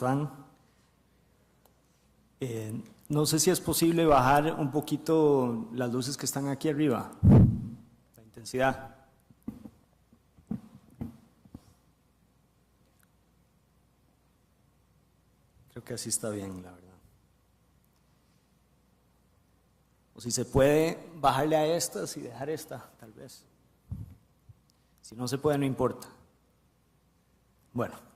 están? No sé si es posible bajar un poquito las luces que están aquí arriba, la intensidad. Creo que así está bien, la verdad. O si se puede bajarle a estas y dejar esta, tal vez. Si no se puede, no importa. Bueno.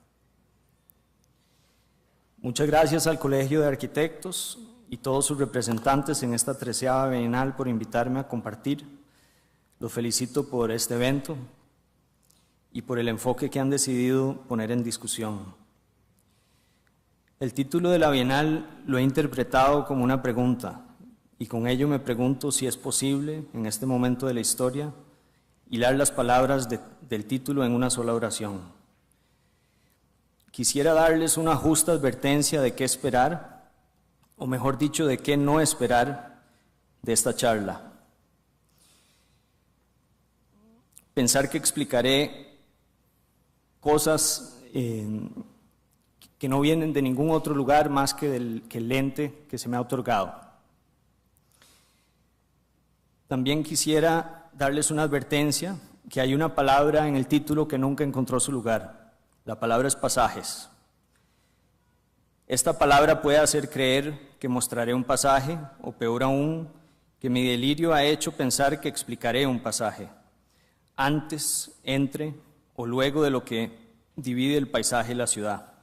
Muchas gracias al Colegio de Arquitectos y todos sus representantes en esta 13ª Bienal por invitarme a compartir. Los felicito por este evento y por el enfoque que han decidido poner en discusión. El título de la Bienal lo he interpretado como una pregunta y con ello me pregunto si es posible, en este momento de la historia, hilar las palabras del título en una sola oración. Quisiera darles una justa advertencia de qué esperar, o mejor dicho, de qué no esperar de esta charla. Pensar que explicaré cosas que no vienen de ningún otro lugar más que el ente que se me ha otorgado. También quisiera darles una advertencia que hay una palabra en el título que nunca encontró su lugar. La palabra es pasajes. Esta palabra puede hacer creer que mostraré un pasaje, o peor aún, que mi delirio ha hecho pensar que explicaré un pasaje, antes, entre o luego de lo que divide el paisaje y la ciudad.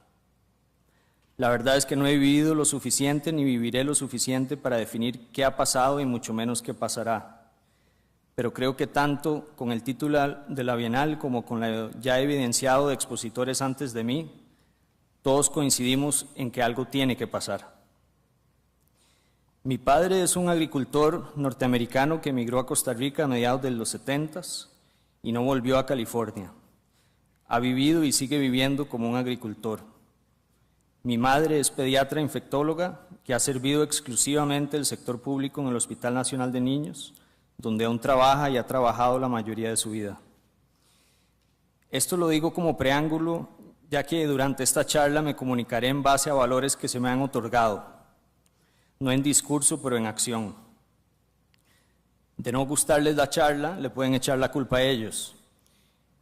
La verdad es que no he vivido lo suficiente ni viviré lo suficiente para definir qué ha pasado y mucho menos qué pasará. Pero creo que tanto con el título de la Bienal como con lo ya evidenciado de expositores antes de mí, todos coincidimos en que algo tiene que pasar. Mi padre es un agricultor norteamericano que emigró a Costa Rica a mediados de los 70s y no volvió a California. Ha vivido y sigue viviendo como un agricultor. Mi madre es pediatra infectóloga que ha servido exclusivamente el sector público en el Hospital Nacional de Niños, donde aún trabaja y ha trabajado la mayoría de su vida. Esto lo digo como preámbulo, ya que durante esta charla me comunicaré en base a valores que se me han otorgado, no en discurso, pero en acción. De no gustarles la charla, le pueden echar la culpa a ellos,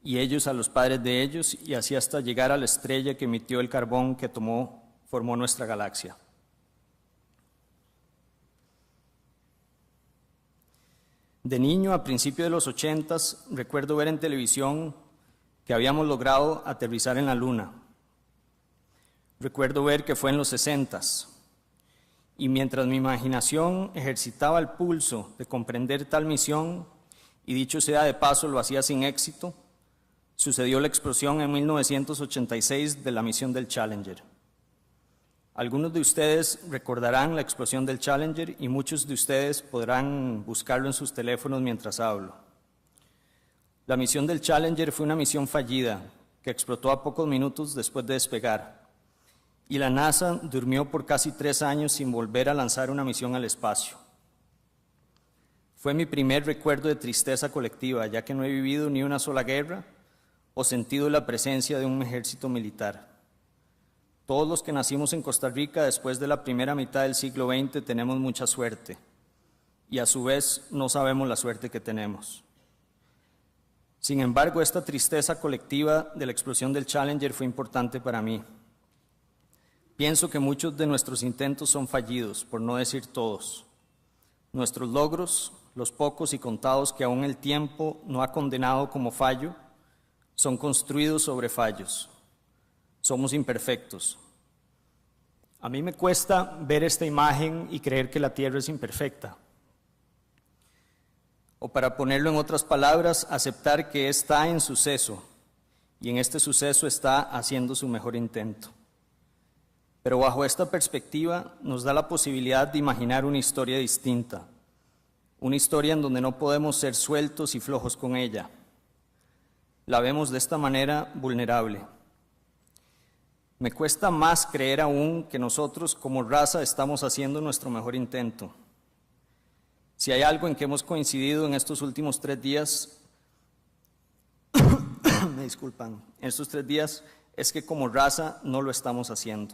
y ellos a los padres de ellos, y así hasta llegar a la estrella que emitió el carbón que formó nuestra galaxia. De niño, a principios de los 80s, recuerdo ver en televisión que habíamos logrado aterrizar en la Luna. Recuerdo ver que fue en los 60s. Y mientras mi imaginación ejercitaba el pulso de comprender tal misión, y dicho sea de paso, lo hacía sin éxito, sucedió la explosión en 1986 de la misión del Challenger. Algunos de ustedes recordarán la explosión del Challenger y muchos de ustedes podrán buscarlo en sus teléfonos mientras hablo. La misión del Challenger fue una misión fallida que explotó a pocos minutos después de despegar y la NASA durmió por casi 3 años sin volver a lanzar una misión al espacio. Fue mi primer recuerdo de tristeza colectiva, ya que no he vivido ni una sola guerra o sentido la presencia de un ejército militar. Todos los que nacimos en Costa Rica después de la primera mitad del siglo XX tenemos mucha suerte y a su vez no sabemos la suerte que tenemos. Sin embargo, esta tristeza colectiva de la explosión del Challenger fue importante para mí. Pienso que muchos de nuestros intentos son fallidos, por no decir todos. Nuestros logros, los pocos y contados que aún el tiempo no ha condenado como fallo, son construidos sobre fallos. Somos imperfectos. A mí me cuesta ver esta imagen y creer que la Tierra es imperfecta. O para ponerlo en otras palabras, aceptar que está en suceso y en este suceso está haciendo su mejor intento. Pero bajo esta perspectiva nos da la posibilidad de imaginar una historia distinta, una historia en donde no podemos ser sueltos y flojos con ella. La vemos de esta manera vulnerable. Me cuesta más creer aún que nosotros como raza estamos haciendo nuestro mejor intento. Si hay algo en que hemos coincidido en estos últimos 3 días, me disculpan, en estos 3 días es que como raza no lo estamos haciendo.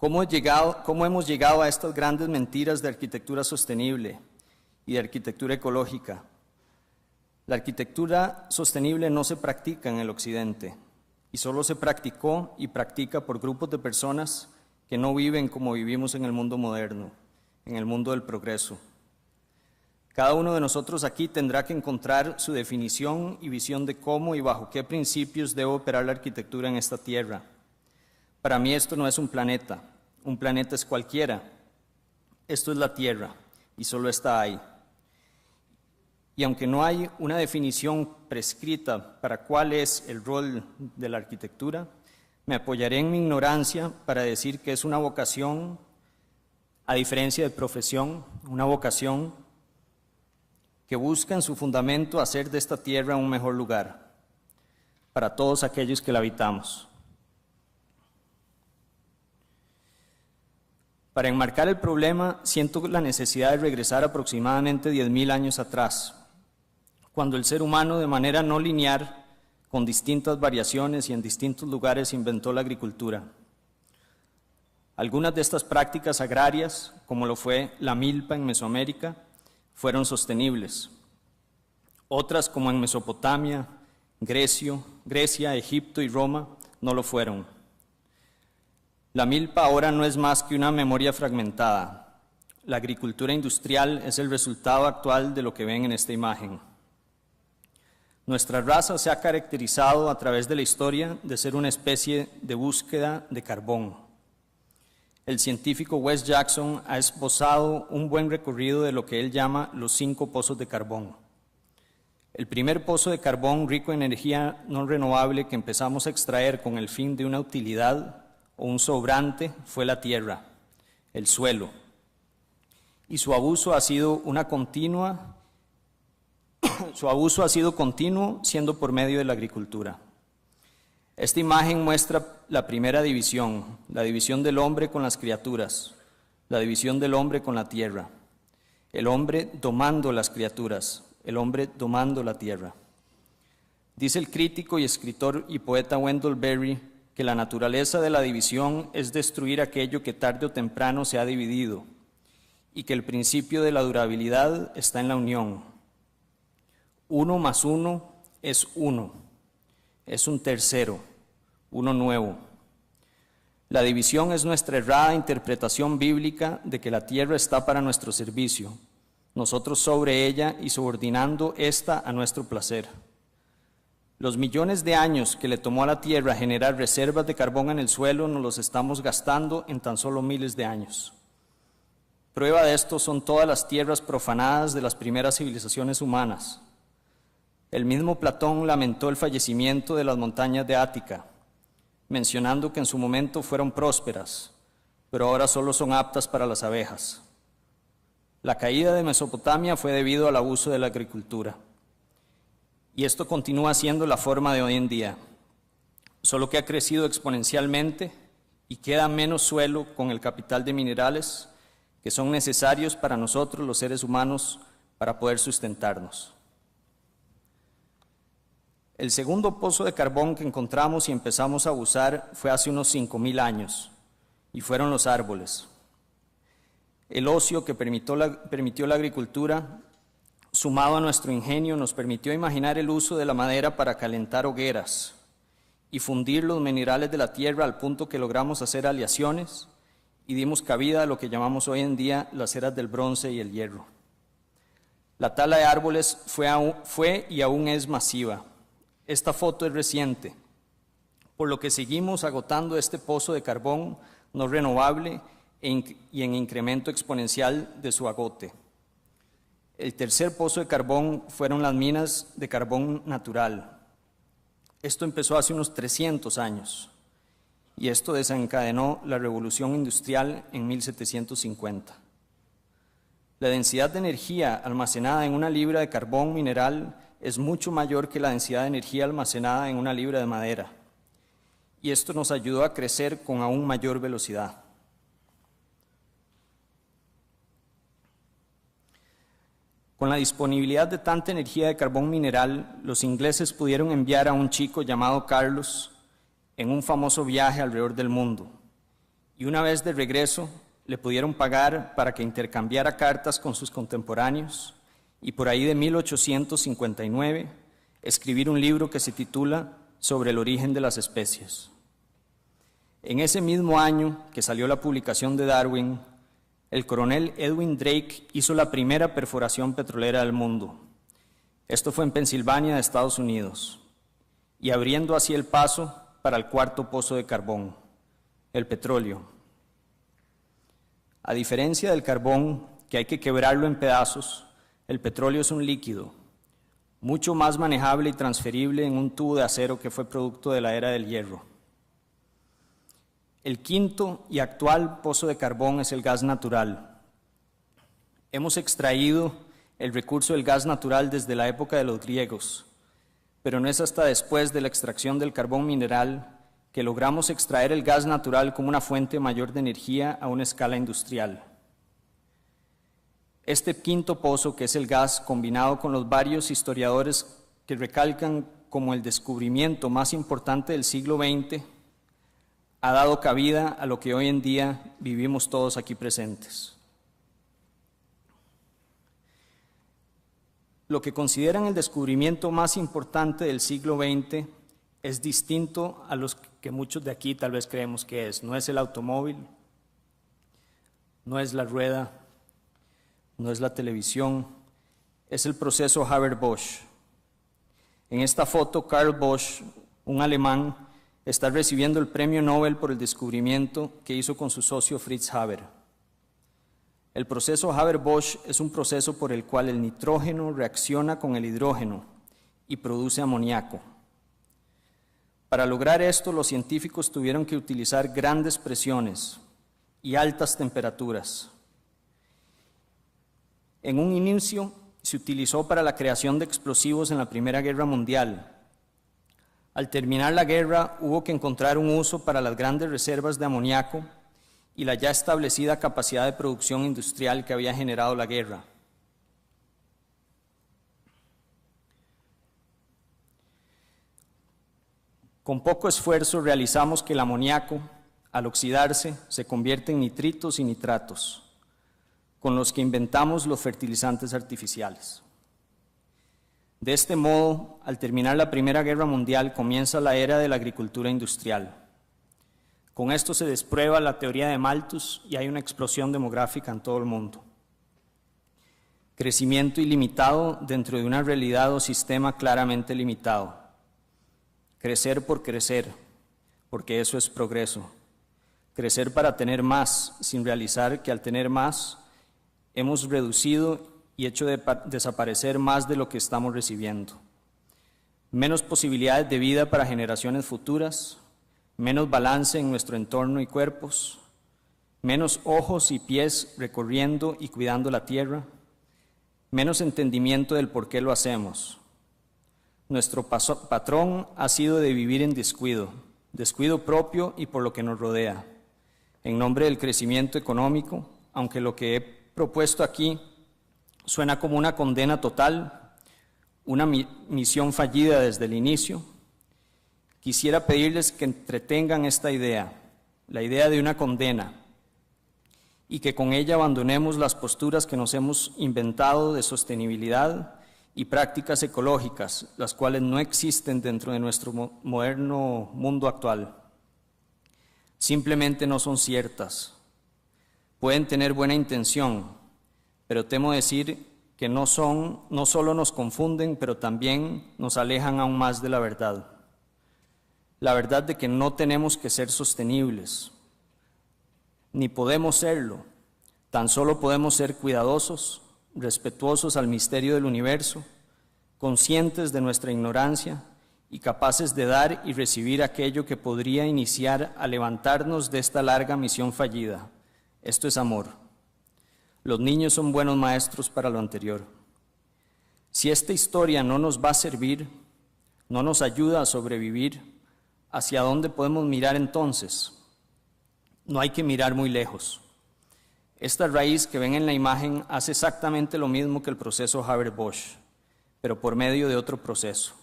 ¿Cómo hemos llegado a estas grandes mentiras de arquitectura sostenible y de arquitectura ecológica? La arquitectura sostenible no se practica en el occidente y solo se practicó y practica por grupos de personas que no viven como vivimos en el mundo moderno, en el mundo del progreso. Cada uno de nosotros aquí tendrá que encontrar su definición y visión de cómo y bajo qué principios debe operar la arquitectura en esta tierra. Para mí esto no es un planeta es cualquiera. Esto es la tierra y solo está ahí. Y aunque no hay una definición prescrita para cuál es el rol de la arquitectura, me apoyaré en mi ignorancia para decir que es una vocación, a diferencia de profesión, una vocación que busca en su fundamento hacer de esta tierra un mejor lugar para todos aquellos que la habitamos. Para enmarcar el problema, siento la necesidad de regresar aproximadamente 10.000 años atrás, cuando el ser humano de manera no lineal, con distintas variaciones y en distintos lugares, inventó la agricultura. Algunas de estas prácticas agrarias, como lo fue la milpa en Mesoamérica, fueron sostenibles. Otras, como en Mesopotamia, Grecia, Egipto y Roma, no lo fueron. La milpa ahora no es más que una memoria fragmentada. La agricultura industrial es el resultado actual de lo que ven en esta imagen. Nuestra raza se ha caracterizado a través de la historia de ser una especie de búsqueda de carbón. El científico Wes Jackson ha esbozado un buen recorrido de lo que él llama los 5 pozos de carbón. El primer pozo de carbón rico en energía no renovable que empezamos a extraer con el fin de una utilidad o un sobrante fue la tierra, el suelo, y su abuso ha sido continuo siendo por medio de la agricultura. Esta imagen muestra la primera división, la división del hombre con las criaturas, la división del hombre con la tierra, el hombre domando las criaturas, el hombre domando la tierra. Dice el crítico y escritor y poeta Wendell Berry que la naturaleza de la división es destruir aquello que tarde o temprano se ha dividido y que el principio de la durabilidad está en la unión. 1 más 1 es 1, es un tercero, uno nuevo. La división es nuestra errada interpretación bíblica de que la tierra está para nuestro servicio, nosotros sobre ella y subordinando esta a nuestro placer. Los millones de años que le tomó a la Tierra generar reservas de carbón en el suelo nos los estamos gastando en tan solo miles de años. Prueba de esto son todas las tierras profanadas de las primeras civilizaciones humanas. El mismo Platón lamentó el fallecimiento de las montañas de Ática, mencionando que en su momento fueron prósperas, pero ahora solo son aptas para las abejas. La caída de Mesopotamia fue debido al abuso de la agricultura. Y esto continúa siendo la forma de hoy en día, solo que ha crecido exponencialmente y queda menos suelo con el capital de minerales que son necesarios para nosotros los seres humanos para poder sustentarnos. El segundo pozo de carbón que encontramos y empezamos a usar fue hace unos 5.000 años y fueron los árboles. El ocio que permitió la agricultura, sumado a nuestro ingenio, nos permitió imaginar el uso de la madera para calentar hogueras y fundir los minerales de la tierra al punto que logramos hacer aleaciones y dimos cabida a lo que llamamos hoy en día las eras del bronce y el hierro. La tala de árboles fue y aún es masiva. Esta foto es reciente, por lo que seguimos agotando este pozo de carbón no renovable y en incremento exponencial de su agote. El tercer pozo de carbón fueron las minas de carbón natural. Esto empezó hace unos 300 años y esto desencadenó la revolución industrial en 1750. La densidad de energía almacenada en una libra de carbón mineral es mucho mayor que la densidad de energía almacenada en una libra de madera y esto nos ayudó a crecer con aún mayor velocidad. Con la disponibilidad de tanta energía de carbón mineral, los ingleses pudieron enviar a un chico llamado Carlos en un famoso viaje alrededor del mundo y una vez de regreso le pudieron pagar para que intercambiara cartas con sus contemporáneos y por ahí de 1859 escribir un libro que se titula Sobre el origen de las especies. En ese mismo año que salió la publicación de Darwin, el coronel Edwin Drake hizo la primera perforación petrolera del mundo. Esto fue en Pensilvania, de Estados Unidos, y abriendo así el paso para el cuarto pozo de carbón, el petróleo. A diferencia del carbón, que hay que quebrarlo en pedazos, el petróleo es un líquido, mucho más manejable y transferible en un tubo de acero que fue producto de la era del hierro. El quinto y actual pozo de carbón es el gas natural. Hemos extraído el recurso del gas natural desde la época de los griegos, pero no es hasta después de la extracción del carbón mineral que logramos extraer el gas natural como una fuente mayor de energía a una escala industrial. Este quinto pozo, que es el gas, combinado con los varios historiadores que recalcan como el descubrimiento más importante del siglo XX, ha dado cabida a lo que hoy en día vivimos todos aquí presentes. Lo que consideran el descubrimiento más importante del siglo XX es distinto a los que muchos de aquí tal vez creemos que es. No es el automóvil, no es la rueda, no es la televisión, es el proceso Haber-Bosch. En esta foto, Carl Bosch, un alemán, está recibiendo el premio Nobel por el descubrimiento que hizo con su socio Fritz Haber. El proceso Haber-Bosch es un proceso por el cual el nitrógeno reacciona con el hidrógeno y produce amoníaco. Para lograr esto, los científicos tuvieron que utilizar grandes presiones y altas temperaturas. En un inicio se utilizó para la creación de explosivos en la Primera Guerra Mundial. Al terminar la guerra, hubo que encontrar un uso para las grandes reservas de amoníaco y la ya establecida capacidad de producción industrial que había generado la guerra. Con poco esfuerzo realizamos que el amoníaco, al oxidarse, se convierte en nitritos y nitratos, con los que inventamos los fertilizantes artificiales. De este modo, al terminar la Primera Guerra Mundial, comienza la era de la agricultura industrial. Con esto se desprueba la teoría de Malthus y hay una explosión demográfica en todo el mundo. Crecimiento ilimitado dentro de una realidad o sistema claramente limitado. Crecer por crecer, porque eso es progreso. Crecer para tener más, sin realizar que al tener más, hemos reducido y hecho desaparecer más de lo que estamos recibiendo. Menos posibilidades de vida para generaciones futuras, menos balance en nuestro entorno y cuerpos, menos ojos y pies recorriendo y cuidando la tierra, menos entendimiento del por qué lo hacemos. Nuestro patrón ha sido de vivir en descuido propio y por lo que nos rodea, en nombre del crecimiento económico, aunque lo que he propuesto aquí suena como una condena total, una misión fallida desde el inicio. Quisiera pedirles que entretengan esta idea, la idea de una condena, y que con ella abandonemos las posturas que nos hemos inventado de sostenibilidad y prácticas ecológicas, las cuales no existen dentro de nuestro moderno mundo actual. Simplemente no son ciertas. Pueden tener buena intención, pero temo decir que no solo nos confunden, pero también nos alejan aún más de la verdad. La verdad de que no tenemos que ser sostenibles, ni podemos serlo, tan solo podemos ser cuidadosos, respetuosos al misterio del universo, conscientes de nuestra ignorancia y capaces de dar y recibir aquello que podría iniciar a levantarnos de esta larga misión fallida. Esto es amor. Los niños son buenos maestros para lo anterior. Si esta historia no nos va a servir, no nos ayuda a sobrevivir, ¿hacia dónde podemos mirar entonces? No hay que mirar muy lejos. Esta raíz que ven en la imagen hace exactamente lo mismo que el proceso Haber-Bosch, pero por medio de otro proceso.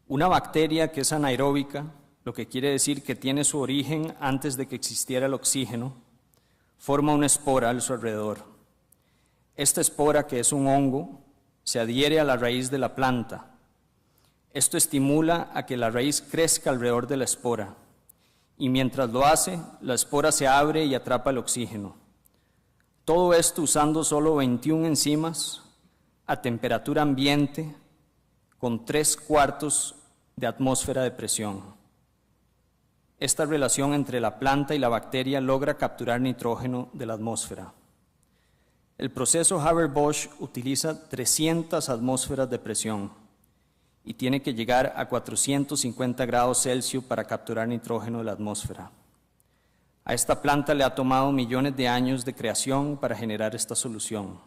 Una bacteria que es anaeróbica, lo que quiere decir que tiene su origen antes de que existiera el oxígeno, forma una espora a su alrededor. Esta espora, que es un hongo, se adhiere a la raíz de la planta. Esto estimula a que la raíz crezca alrededor de la espora, y mientras lo hace, la espora se abre y atrapa el oxígeno. Todo esto usando solo 21 enzimas a temperatura ambiente con 3/4 de atmósfera de presión. Esta relación entre la planta y la bacteria logra capturar nitrógeno de la atmósfera. El proceso Haber-Bosch utiliza 300 atmósferas de presión y tiene que llegar a 450 grados Celsius para capturar nitrógeno de la atmósfera. A esta planta le ha tomado millones de años de creación para generar esta solución.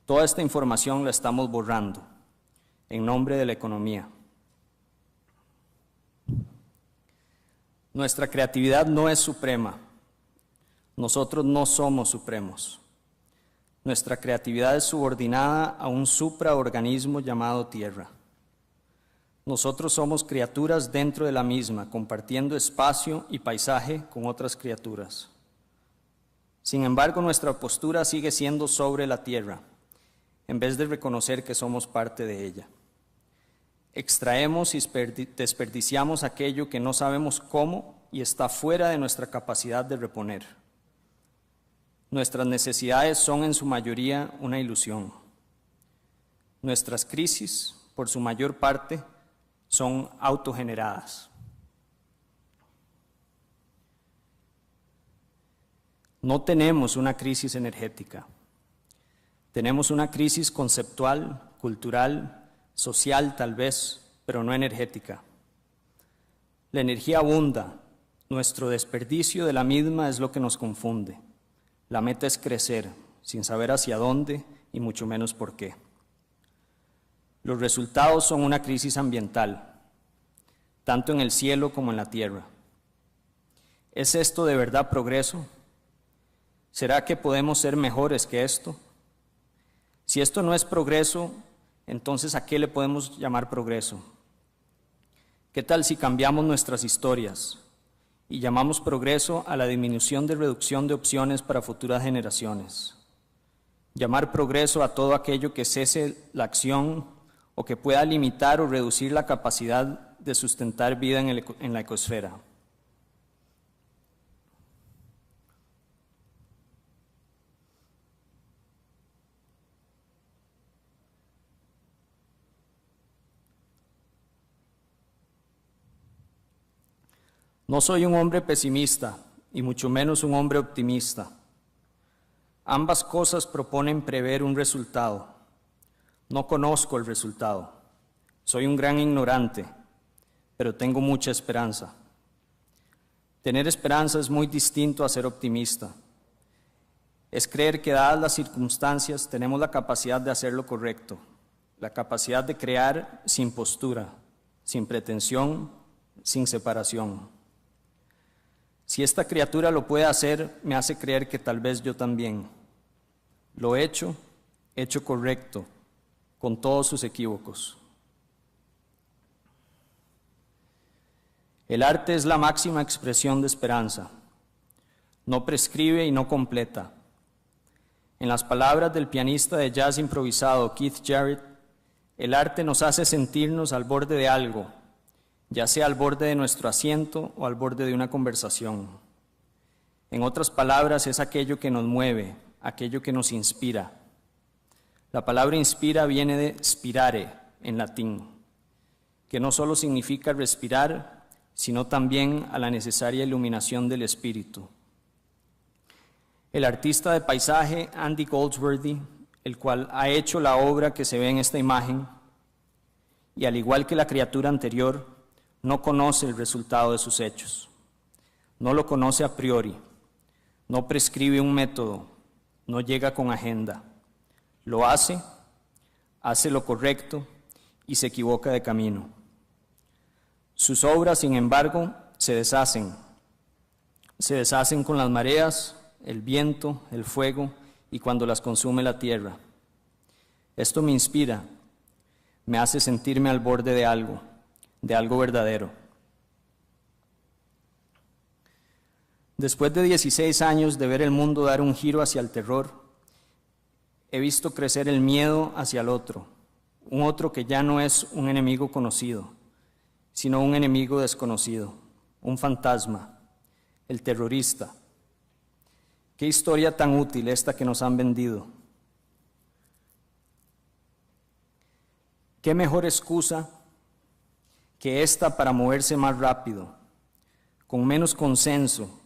Toda esta información la estamos borrando en nombre de la economía. Nuestra creatividad no es suprema. Nosotros no somos supremos. Nuestra creatividad es subordinada a un supraorganismo llamado Tierra. Nosotros somos criaturas dentro de la misma, compartiendo espacio y paisaje con otras criaturas. Sin embargo, nuestra postura sigue siendo sobre la Tierra, en vez de reconocer que somos parte de ella. Extraemos y desperdiciamos aquello que no sabemos cómo y está fuera de nuestra capacidad de reponer. Nuestras necesidades son en su mayoría una ilusión. Nuestras crisis, por su mayor parte, son autogeneradas. No tenemos una crisis energética. Tenemos una crisis conceptual, cultural, social tal vez, pero no energética. La energía abunda. Nuestro desperdicio de la misma es lo que nos confunde. La meta es crecer, sin saber hacia dónde y mucho menos por qué. Los resultados son una crisis ambiental, tanto en el cielo como en la tierra. ¿Es esto de verdad progreso? ¿Será que podemos ser mejores que esto? Si esto no es progreso, entonces ¿a qué le podemos llamar progreso? ¿Qué tal si cambiamos nuestras historias y llamamos progreso a la disminución de reducción de opciones para futuras generaciones? Llamar progreso a todo aquello que cese la acción o que pueda limitar o reducir la capacidad de sustentar vida en la ecosfera. No soy un hombre pesimista y mucho menos un hombre optimista. Ambas cosas proponen prever un resultado. No conozco el resultado. Soy un gran ignorante, pero tengo mucha esperanza. Tener esperanza es muy distinto a ser optimista. Es creer que dadas las circunstancias tenemos la capacidad de hacer lo correcto, la capacidad de crear sin postura, sin pretensión, sin separación. Si esta criatura lo puede hacer, me hace creer que tal vez yo también. Lo hecho correcto, con todos sus equívocos. El arte es la máxima expresión de esperanza. No prescribe y no completa. En las palabras del pianista de jazz improvisado Keith Jarrett, el arte nos hace sentirnos al borde de algo, ya sea al borde de nuestro asiento o al borde de una conversación. En otras palabras, es aquello que nos mueve, aquello que nos inspira. La palabra inspira viene de spirare, en latín, que no solo significa respirar, sino también a la necesaria iluminación del espíritu. El artista de paisaje Andy Goldsworthy, el cual ha hecho la obra que se ve en esta imagen, y al igual que la criatura anterior, no conoce el resultado de sus hechos. No lo conoce a priori, no prescribe un método, no llega con agenda. Lo hace lo correcto y se equivoca de camino. Sus obras, sin embargo, se deshacen con las mareas, el viento, el fuego y cuando las consume la tierra. Esto me inspira, me hace sentirme al borde de algo verdadero. Después de 16 años de ver el mundo dar un giro hacia el terror, he visto crecer el miedo hacia el otro, un otro que ya no es un enemigo conocido, sino un enemigo desconocido, un fantasma, el terrorista. Qué historia tan útil esta que nos han vendido. Qué mejor excusa que esta para moverse más rápido, con menos consenso,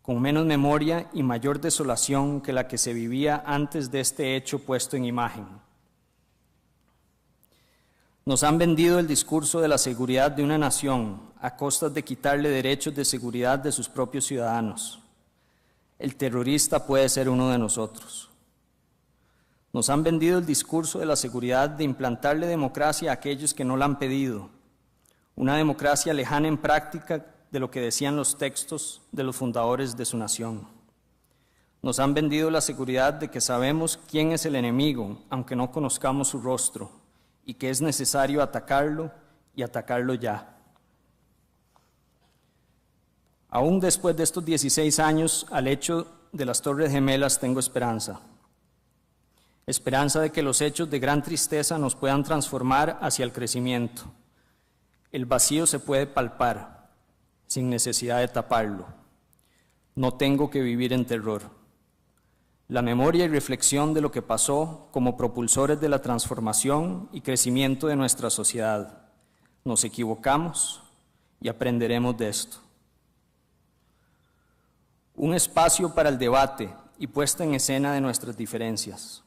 con menos memoria y mayor desolación que la que se vivía antes de este hecho puesto en imagen. Nos han vendido el discurso de la seguridad de una nación a costas de quitarle derechos de seguridad de sus propios ciudadanos. El terrorista puede ser uno de nosotros. Nos han vendido el discurso de la seguridad de implantarle democracia a aquellos que no la han pedido, una democracia lejana en práctica de lo que decían los textos de los fundadores de su nación. Nos han vendido la seguridad de que sabemos quién es el enemigo, aunque no conozcamos su rostro, y que es necesario atacarlo y atacarlo ya. Aún después de estos 16 años, al hecho de las Torres Gemelas tengo esperanza. Esperanza de que los hechos de gran tristeza nos puedan transformar hacia el crecimiento. El vacío se puede palpar, sin necesidad de taparlo. No tengo que vivir en terror. La memoria y reflexión de lo que pasó como propulsores de la transformación y crecimiento de nuestra sociedad. Nos equivocamos y aprenderemos de esto. Un espacio para el debate y puesta en escena de nuestras diferencias.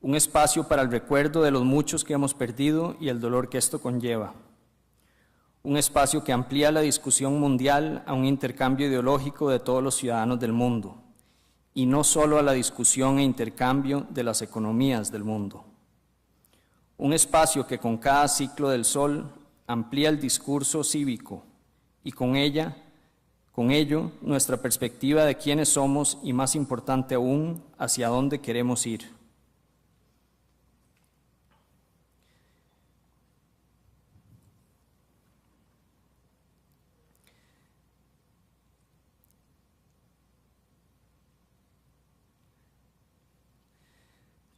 Un espacio para el recuerdo de los muchos que hemos perdido y el dolor que esto conlleva. Un espacio que amplía la discusión mundial a un intercambio ideológico de todos los ciudadanos del mundo, y no solo a la discusión e intercambio de las economías del mundo. Un espacio que con cada ciclo del sol amplía el discurso cívico y con ello nuestra perspectiva de quiénes somos y, más importante aún, hacia dónde queremos ir.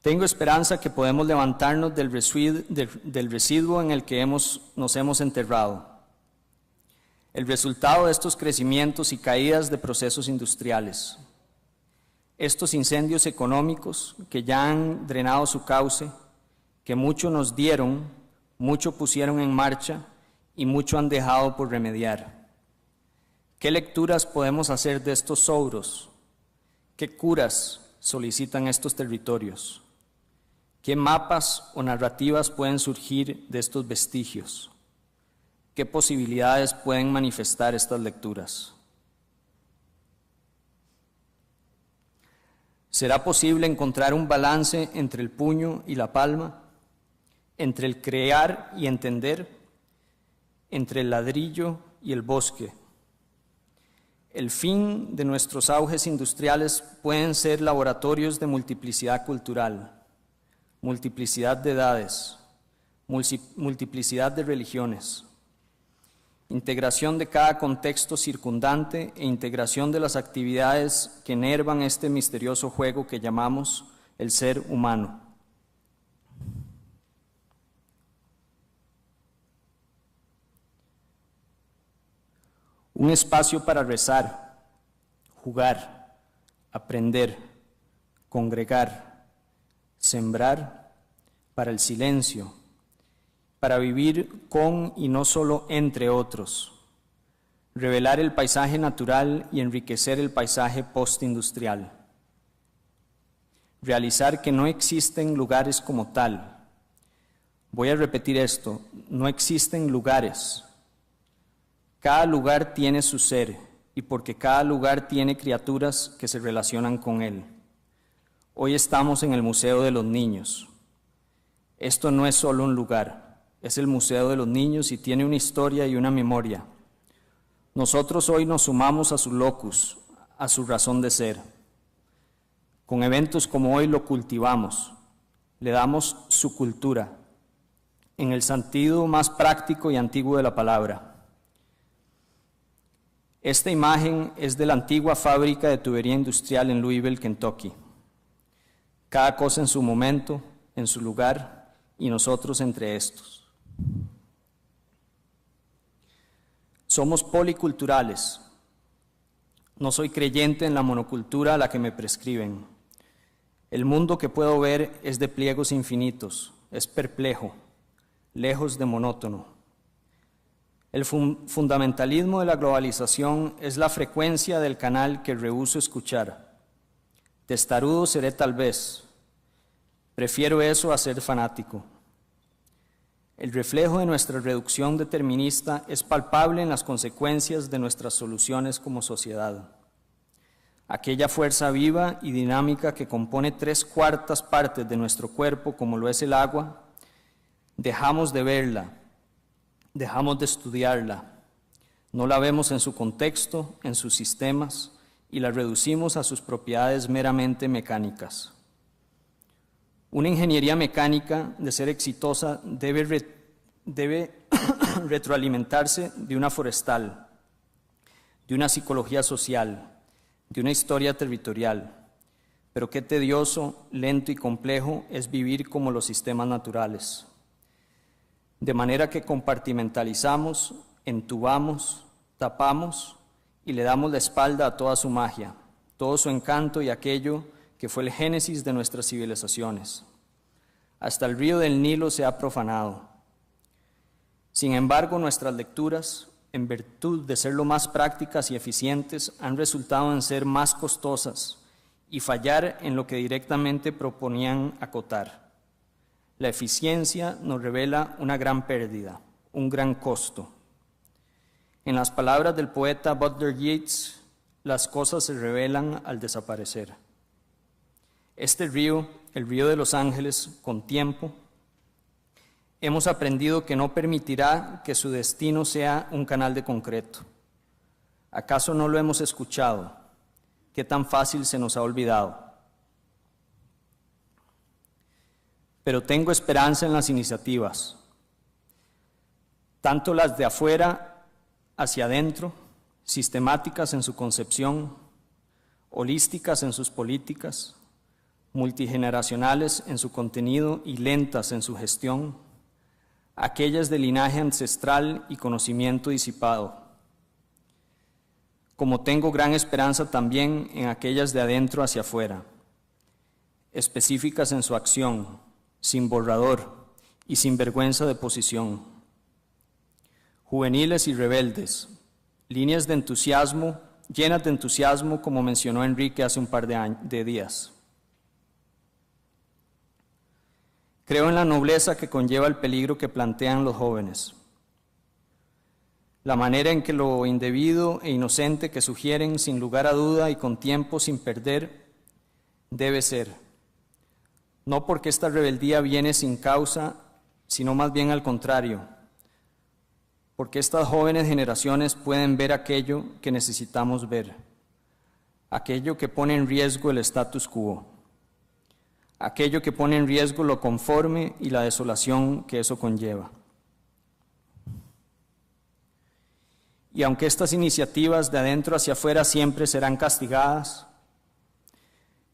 Tengo esperanza que podemos levantarnos del residuo en el que nos hemos enterrado. El resultado de estos crecimientos y caídas de procesos industriales. Estos incendios económicos que ya han drenado su cauce, que mucho nos dieron, mucho pusieron en marcha y mucho han dejado por remediar. ¿Qué lecturas podemos hacer de estos sobros? ¿Qué curas solicitan estos territorios? ¿Qué mapas o narrativas pueden surgir de estos vestigios? ¿Qué posibilidades pueden manifestar estas lecturas? ¿Será posible encontrar un balance entre el puño y la palma? ¿Entre el crear y entender? ¿Entre el ladrillo y el bosque? El fin de nuestros auges industriales pueden ser laboratorios de multiplicidad cultural, multiplicidad de edades, multiplicidad de religiones, integración de cada contexto circundante e integración de las actividades que enervan este misterioso juego que llamamos el ser humano. Un espacio para rezar, jugar, aprender, congregar, sembrar, para el silencio, para vivir con y no solo entre otros, revelar el paisaje natural y enriquecer el paisaje postindustrial, realizar que no existen lugares como tal. Voy a repetir esto, no existen lugares. Cada lugar tiene su ser y porque cada lugar tiene criaturas que se relacionan con él. Hoy estamos en el Museo de los Niños. Esto no es solo un lugar, es el Museo de los Niños y tiene una historia y una memoria. Nosotros hoy nos sumamos a su locus, a su razón de ser. Con eventos como hoy lo cultivamos, le damos su cultura, en el sentido más práctico y antiguo de la palabra. Esta imagen es de la antigua fábrica de tubería industrial en Louisville, Kentucky. Cada cosa en su momento, en su lugar, y nosotros entre estos. Somos policulturales. No soy creyente en la monocultura a la que me prescriben. El mundo que puedo ver es de pliegos infinitos, es perplejo, lejos de monótono. El fundamentalismo de la globalización es la frecuencia del canal que rehúso escuchar. Testarudo seré tal vez. Prefiero eso a ser fanático. El reflejo de nuestra reducción determinista es palpable en las consecuencias de nuestras soluciones como sociedad. Aquella fuerza viva y dinámica que compone 3/4 partes de nuestro cuerpo, como lo es el agua, dejamos de verla, dejamos de estudiarla, no la vemos en su contexto, en sus sistemas, y la reducimos a sus propiedades meramente mecánicas. Una ingeniería mecánica, de ser exitosa, debe retroalimentarse de una forestal, de una psicología social, de una historia territorial. Pero qué tedioso, lento y complejo es vivir como los sistemas naturales. De manera que compartimentalizamos, entubamos, tapamos y le damos la espalda a toda su magia, todo su encanto y aquello que fue el génesis de nuestras civilizaciones. Hasta el río del Nilo se ha profanado. Sin embargo, nuestras lecturas, en virtud de ser lo más prácticas y eficientes, han resultado en ser más costosas y fallar en lo que directamente proponían acotar. La eficiencia nos revela una gran pérdida, un gran costo. En las palabras del poeta Butler Yeats, las cosas se revelan al desaparecer. Este río, el río de los ángeles, con tiempo, hemos aprendido que no permitirá que su destino sea un canal de concreto. ¿Acaso no lo hemos escuchado? ¿Qué tan fácil se nos ha olvidado? Pero tengo esperanza en las iniciativas, tanto las de afuera hacia adentro, sistemáticas en su concepción, holísticas en sus políticas, multigeneracionales en su contenido y lentas en su gestión, aquellas de linaje ancestral y conocimiento disipado. Como tengo gran esperanza también en aquellas de adentro hacia afuera, específicas en su acción, sin borrador y sin vergüenza de posición. Juveniles y rebeldes, líneas de entusiasmo, llenas de entusiasmo, como mencionó Enrique hace un par de días. Creo en la nobleza que conlleva el peligro que plantean los jóvenes. La manera en que lo indebido e inocente que sugieren, sin lugar a duda y con tiempo sin perder, debe ser. No porque esta rebeldía viene sin causa, sino más bien al contrario, porque estas jóvenes generaciones pueden ver aquello que necesitamos ver, aquello que pone en riesgo el status quo, aquello que pone en riesgo lo conforme y la desolación que eso conlleva. Y aunque estas iniciativas de adentro hacia afuera siempre serán castigadas,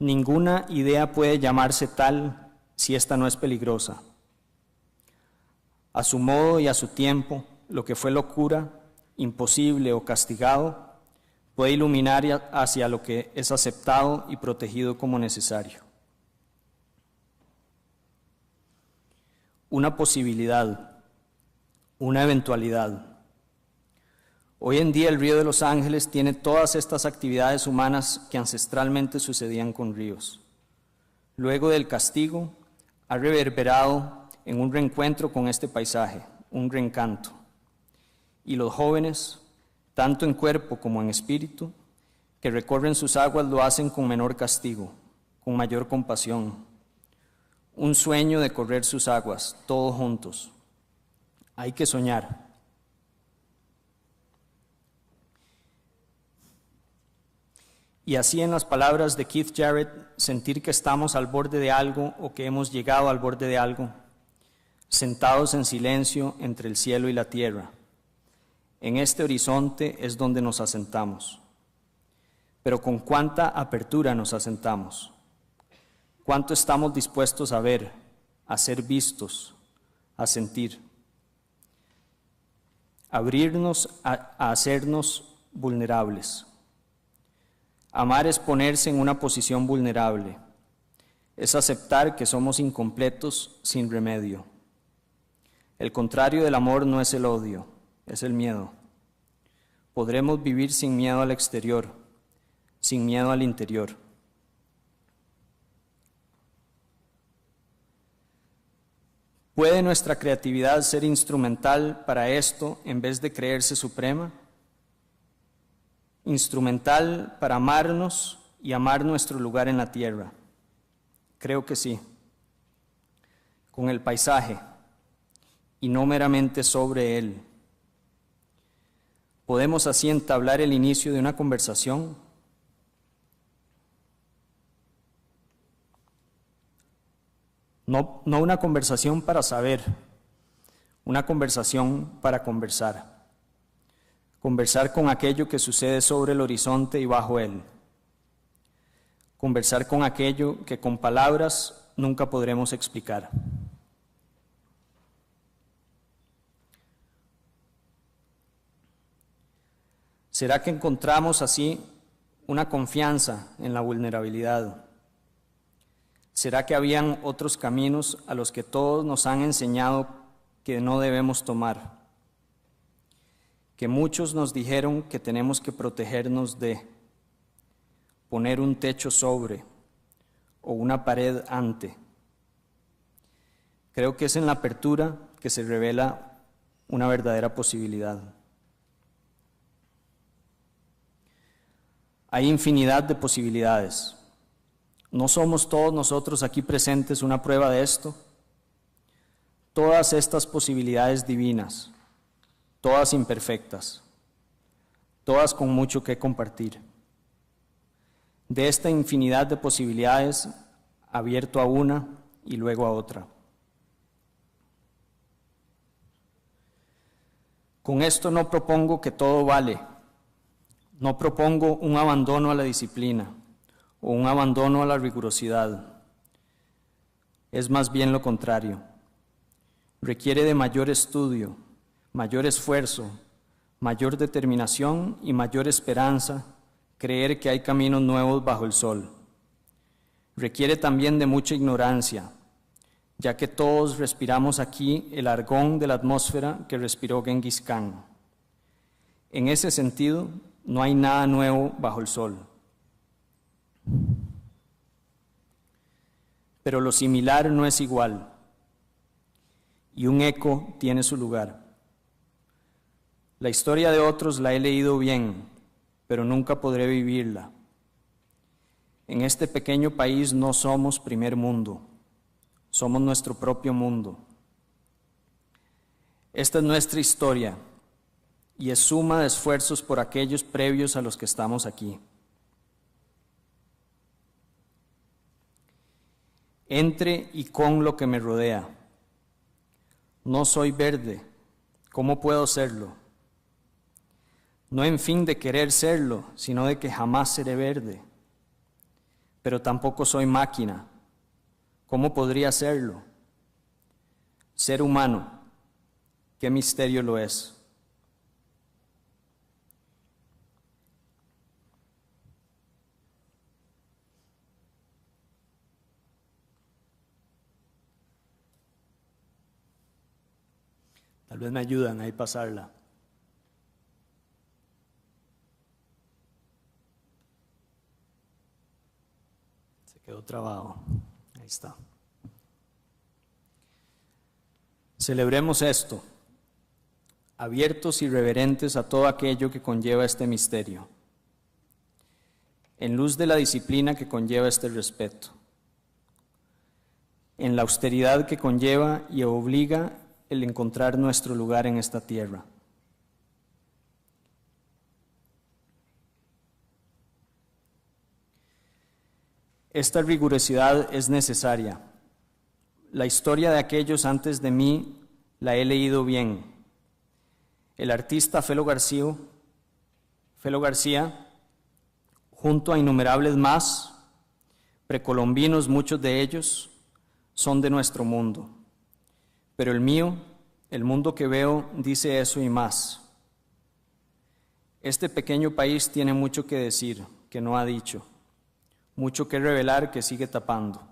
ninguna idea puede llamarse tal si esta no es peligrosa. A su modo y a su tiempo, lo que fue locura, imposible o castigado, puede iluminar hacia lo que es aceptado y protegido como necesario. Una posibilidad, una eventualidad. Hoy en día el río de Los Ángeles tiene todas estas actividades humanas que ancestralmente sucedían con ríos. Luego del castigo, ha reverberado en un reencuentro con este paisaje, un reencanto. Y los jóvenes, tanto en cuerpo como en espíritu, que recorren sus aguas lo hacen con menor castigo, con mayor compasión. Un sueño de correr sus aguas, todos juntos. Hay que soñar. Y así, en las palabras de Keith Jarrett, sentir que estamos al borde de algo o que hemos llegado al borde de algo, sentados en silencio entre el cielo y la tierra. En este horizonte es donde nos asentamos. Pero con cuánta apertura nos asentamos. Cuánto estamos dispuestos a ver, a ser vistos, a sentir. Abrirnos a hacernos vulnerables. Amar es ponerse en una posición vulnerable. Es aceptar que somos incompletos sin remedio. El contrario del amor no es el odio, es el miedo. Podremos vivir sin miedo al exterior, sin miedo al interior. ¿Puede nuestra creatividad ser instrumental para esto en vez de creerse suprema? Instrumental para amarnos y amar nuestro lugar en la tierra. Creo que sí. Con el paisaje y no meramente sobre él. ¿Podemos así entablar el inicio de una conversación? No una conversación para saber, una conversación para conversar. Conversar con aquello que sucede sobre el horizonte y bajo él. Conversar con aquello que con palabras nunca podremos explicar. ¿Será que encontramos así una confianza en la vulnerabilidad? ¿Será que habían otros caminos a los que todos nos han enseñado que no debemos tomar? Que muchos nos dijeron que tenemos que protegernos de, poner un techo sobre o una pared ante. Creo que es en la apertura que se revela una verdadera posibilidad. Hay infinidad de posibilidades. ¿No somos todos nosotros aquí presentes una prueba de esto? Todas estas posibilidades divinas, todas imperfectas, todas con mucho que compartir. De esta infinidad de posibilidades, abierto a una y luego a otra. Con esto no propongo que todo vale, no propongo un abandono a la disciplina o un abandono a la rigurosidad. Es más bien lo contrario. Requiere de mayor estudio, mayor esfuerzo, mayor determinación y mayor esperanza creer que hay caminos nuevos bajo el sol. Requiere también de mucha ignorancia, ya que todos respiramos aquí el argón de la atmósfera que respiró Genghis Khan. En ese sentido, no hay nada nuevo bajo el sol. Pero lo similar no es igual, y un eco tiene su lugar. La historia de otros la he leído bien, pero nunca podré vivirla. En este pequeño país no somos primer mundo, somos nuestro propio mundo. Esta es nuestra historia, y es suma de esfuerzos por aquellos previos a los que estamos aquí. Entre y con lo que me rodea. No soy verde, ¿cómo puedo serlo? No en fin de querer serlo, sino de que jamás seré verde. Pero tampoco soy máquina, ¿cómo podría serlo? Ser humano, qué misterio lo es. Tal vez me ayudan ahí a pasarla. Se quedó trabado. Ahí está. Celebremos esto, abiertos y reverentes a todo aquello que conlleva este misterio, en luz de la disciplina que conlleva este respeto, en la austeridad que conlleva y obliga el encontrar nuestro lugar en esta tierra. Esta rigurosidad es necesaria. La historia de aquellos antes de mí la he leído bien. el artista Felo García, junto a innumerables más, precolombinos muchos de ellos, son de nuestro mundo. Pero el mío, el mundo que veo, dice eso y más. Este pequeño país tiene mucho que decir, que no ha dicho, mucho que revelar que sigue tapando.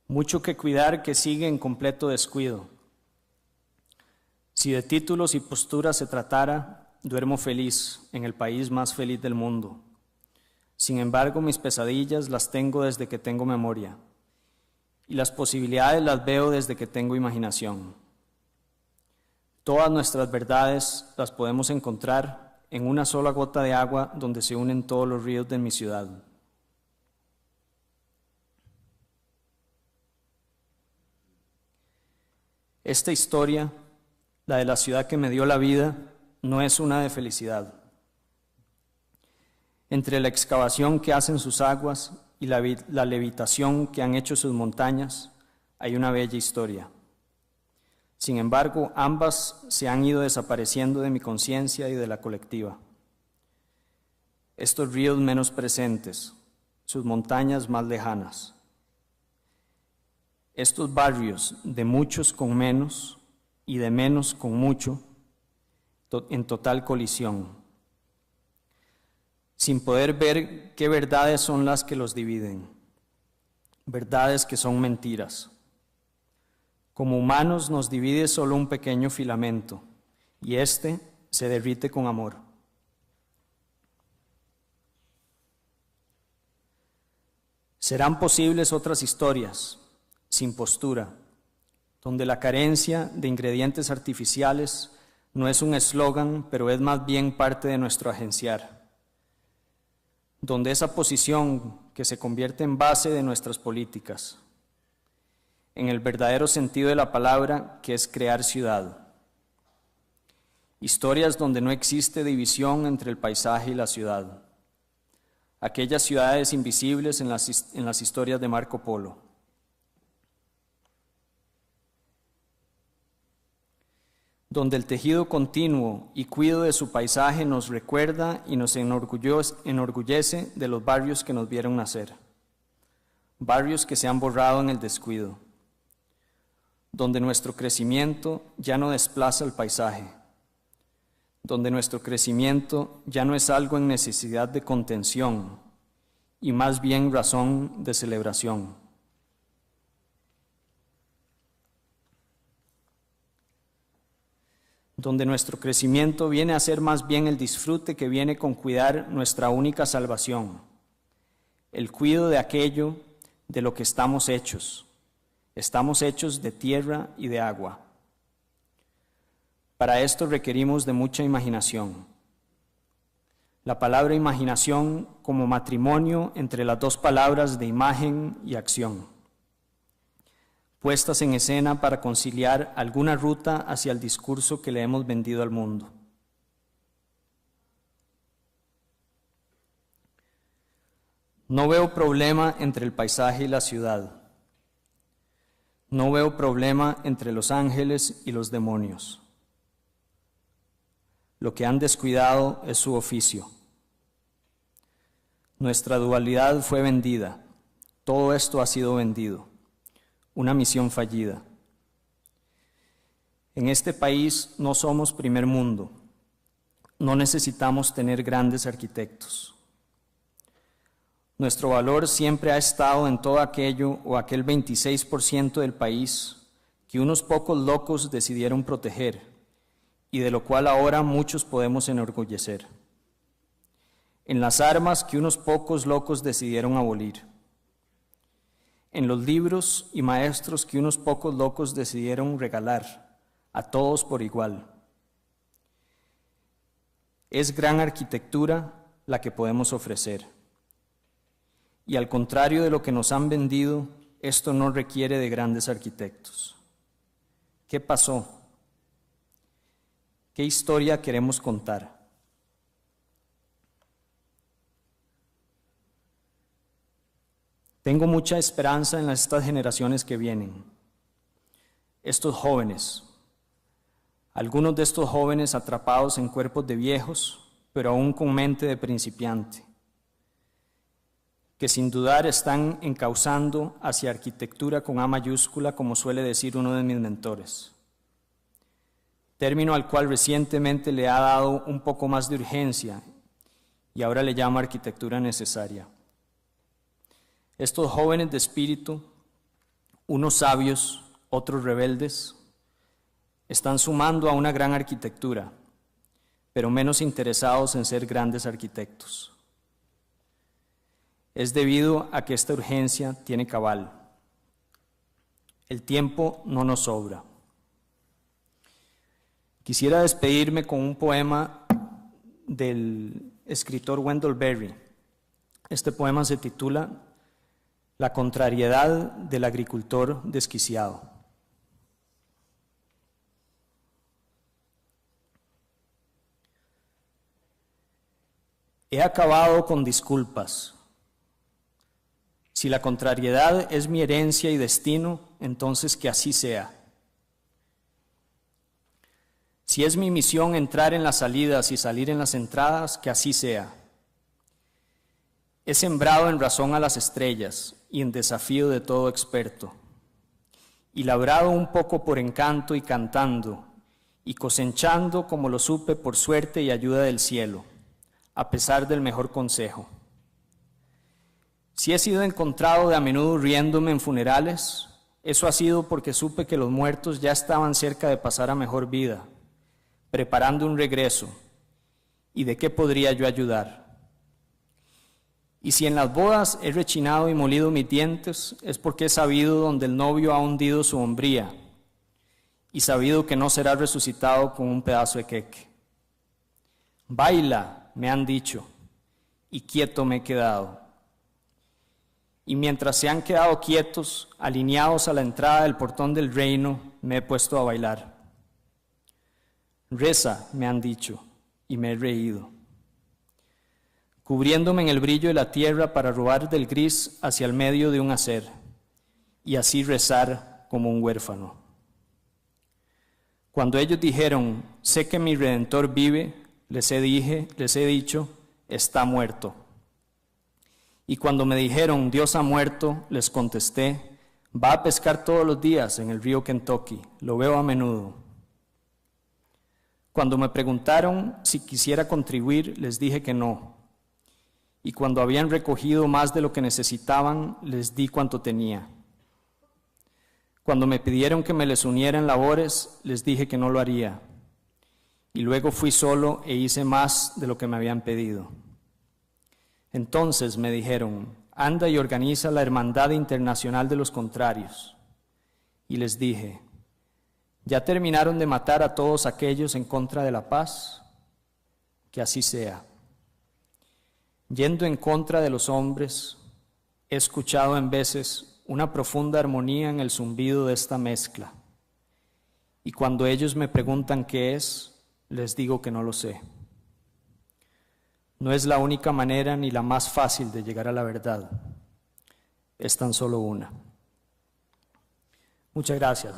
Mucho que cuidar que sigue en completo descuido. Si de títulos y posturas se tratara, duermo feliz en el país más feliz del mundo. Sin embargo, mis pesadillas las tengo desde que tengo memoria y las posibilidades las veo desde que tengo imaginación. Todas nuestras verdades las podemos encontrar en una sola gota de agua donde se unen todos los ríos de mi ciudad. Esta historia, la de la ciudad que me dio la vida, no es una de felicidad. Entre la excavación que hacen sus aguas y la levitación que han hecho sus montañas, hay una bella historia. Sin embargo, ambas se han ido desapareciendo de mi conciencia y de la colectiva. Estos ríos menos presentes, sus montañas más lejanas. Estos barrios de muchos con menos y de menos con mucho, en total colisión, sin poder ver qué verdades son las que los dividen, verdades que son mentiras. Como humanos nos divide solo un pequeño filamento, y este se derrite con amor. Serán posibles otras historias, sin postura, donde la carencia de ingredientes artificiales no es un eslogan, pero es más bien parte de nuestro agenciar, donde esa posición que se convierte en base de nuestras políticas, en el verdadero sentido de la palabra, que es crear ciudad. Historias donde no existe división entre el paisaje y la ciudad, aquellas ciudades invisibles en las historias de Marco Polo. Donde el tejido continuo y cuidado de su paisaje nos recuerda y nos enorgullece de los barrios que nos vieron nacer, barrios que se han borrado en el descuido, donde nuestro crecimiento ya no desplaza el paisaje, donde nuestro crecimiento ya no es algo en necesidad de contención y más bien razón de celebración. Donde nuestro crecimiento viene a ser más bien el disfrute que viene con cuidar nuestra única salvación, el cuidado de aquello de lo que estamos hechos. Estamos hechos de tierra y de agua. Para esto requerimos de mucha imaginación. La palabra imaginación como matrimonio entre las dos palabras de imagen y acción, puestas en escena para conciliar alguna ruta hacia el discurso que le hemos vendido al mundo. No veo problema entre el paisaje y la ciudad. No veo problema entre los ángeles y los demonios. Lo que han descuidado es su oficio. Nuestra dualidad fue vendida. Todo esto ha sido vendido. Una misión fallida. En este país no somos primer mundo. No necesitamos tener grandes arquitectos. Nuestro valor siempre ha estado en todo aquello o aquel 26% del país que unos pocos locos decidieron proteger y de lo cual ahora muchos podemos enorgullecer. En las armas que unos pocos locos decidieron abolir. En los libros y maestros que unos pocos locos decidieron regalar a todos por igual. Es gran arquitectura la que podemos ofrecer. Y al contrario de lo que nos han vendido, esto no requiere de grandes arquitectos. ¿Qué pasó? ¿Qué historia queremos contar? Tengo mucha esperanza en estas generaciones que vienen. Estos jóvenes, algunos de estos jóvenes atrapados en cuerpos de viejos, pero aún con mente de principiante, que sin dudar están encauzando hacia arquitectura con A mayúscula, como suele decir uno de mis mentores, término al cual recientemente le ha dado un poco más de urgencia y ahora le llama arquitectura necesaria. Estos jóvenes de espíritu, unos sabios, otros rebeldes, están sumando a una gran arquitectura, pero menos interesados en ser grandes arquitectos. Es debido a que esta urgencia tiene cabal. El tiempo no nos sobra. Quisiera despedirme con un poema del escritor Wendell Berry. Este poema se titula La contrariedad del agricultor desquiciado. He acabado con disculpas. Si la contrariedad es mi herencia y destino, entonces que así sea. Si es mi misión entrar en las salidas y salir en las entradas, que así sea. He sembrado en razón a las estrellas y en desafío de todo experto, y labrado un poco por encanto y cantando, y cosechando como lo supe por suerte y ayuda del cielo, a pesar del mejor consejo. Si he sido encontrado de a menudo riéndome en funerales, eso ha sido porque supe que los muertos ya estaban cerca de pasar a mejor vida, preparando un regreso, y de qué podría yo ayudar. Y si en las bodas he rechinado y molido mis dientes, es porque he sabido donde el novio ha hundido su hombría, y sabido que no será resucitado con un pedazo de queque. Baila, me han dicho, y quieto me he quedado. Y mientras se han quedado quietos, alineados a la entrada del portón del reino, me he puesto a bailar. Reza, me han dicho, y me he reído, cubriéndome en el brillo de la tierra para robar del gris hacia el medio de un hacer, y así rezar como un huérfano. Cuando ellos dijeron, sé que mi Redentor vive, les he dicho, está muerto. Y cuando me dijeron, Dios ha muerto, les contesté, va a pescar todos los días en el río Kentucky, lo veo a menudo. Cuando me preguntaron si quisiera contribuir, les dije que no. Y cuando habían recogido más de lo que necesitaban, les di cuanto tenía. Cuando me pidieron que me les uniera en labores, les dije que no lo haría. Y luego fui solo e hice más de lo que me habían pedido. Entonces me dijeron, anda y organiza la Hermandad Internacional de los Contrarios. Y les dije, ¿ya terminaron de matar a todos aquellos en contra de la paz? Que así sea. Yendo en contra de los hombres, he escuchado en veces una profunda armonía en el zumbido de esta mezcla. Y cuando ellos me preguntan qué es, les digo que no lo sé. No es la única manera ni la más fácil de llegar a la verdad. Es tan solo una. Muchas gracias.